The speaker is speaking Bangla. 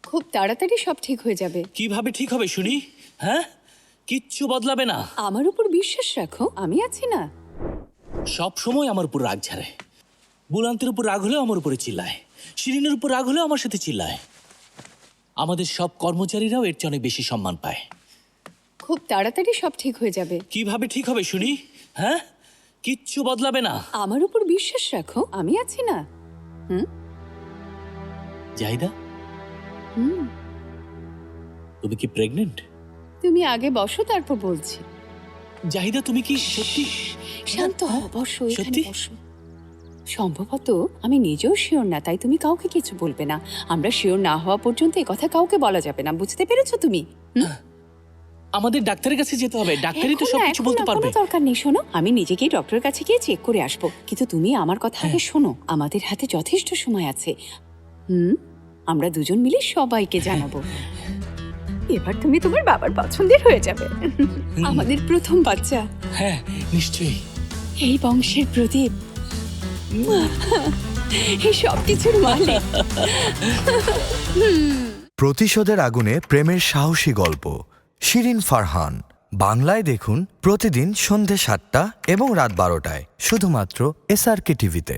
খুব তাড়াতাড়ি সব ঠিক হয়ে যাবে। কিভাবে ঠিক হবে শুনি? হ্যাঁ, কিচ্ছু বদলাবে না। আমার উপর বিশ্বাস রাখো, আমি আছি না। সব সময় আমার উপর রাগ ঝাড়ে। বুলান্তের উপর রাগ হলেও আমার উপরে চিল্লায়, শিরিনের উপর রাগ হলেও আমার সাথে চিল্লায়। আমাদের সব কর্মচারীরাও এর চেয়ে অনেক বেশি সম্মান পায়। খুব তাড়াতাড়ি সব ঠিক হয়ে যাবে। কিভাবে ঠিক হবে শুনি? হ্যাঁ, কিচ্ছু বদলাবে না। আমার উপর বিশ্বাস রাখো, আমি আছি না। জাহিদা, তুমি কি প্রেগনেন্ট? তুমি আগে বসো, তারপর বলছি। জাহিদা, তুমি কি সত্যি? শান্ত হও, বসো, এখানে সত্যি? বসো। সম্ভবত আমি নিজেও শিওর না, তাই তুমি কাউকে কিছু বলবে না। আমরা শিওর না হওয়া পর্যন্ত এ কথা কাউকে বলা যাবে না, বুঝতে পেরেছো তুমি? আমাদের ডাক্তারের কাছে যেতে হবে, ডাক্তারই তো এখন না, সবকিছু এখন বলতে না, পারবে। কোনো দরকার নেই। শোনো, আমি নিজেকেই ডক্টরের কাছে গিয়ে চেক করে আসবো, কিন্তু তুমি আমার কথা আগে শোনো। আমাদের হাতে যথেষ্ট সময় আছে। আমরা দুজন মিলে সবাইকে জানাবো। এবার তুমি তোমার বাবার পছন্দের হয়ে যাবে। আমাদের প্রথম বাচ্চা, হ্যাঁ, নিশ্চয়ই। এই বংশের প্রদীপ, এই সব কিছুর মালিক। প্রতিশোধের আগুনে প্রেমের সাহসী গল্প শিরিন ফারহান। বাংলায় দেখুন প্রতিদিন সন্ধে ৭টা এবং রাত ১২টায়, শুধুমাত্র SRK টিভিতে।